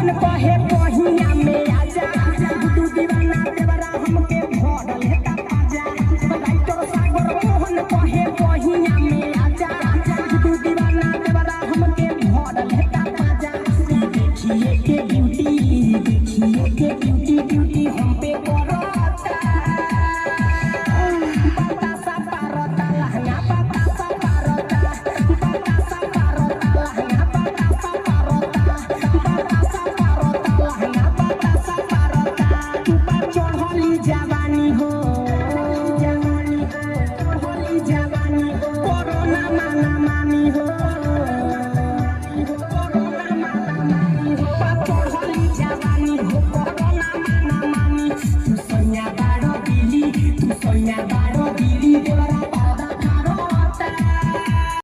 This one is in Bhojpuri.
मोहन कहे पहिया में आजा गुड्डू दीवाना देवरा हमके भरल है ताजा राइटर सागर मोहन कहे पहिया में आजा गुड्डू दीवाना देवरा हमके भरल है ताजा देखिए के ब्यूटी हम पे करता बतासा पारता लहंगा बतासा पारता बतासा पारता लहंगा बतासा पारता बतासा पारता लहंगा बतासा पारता ऊपर चढ़ली जवानी हो कोरोना माना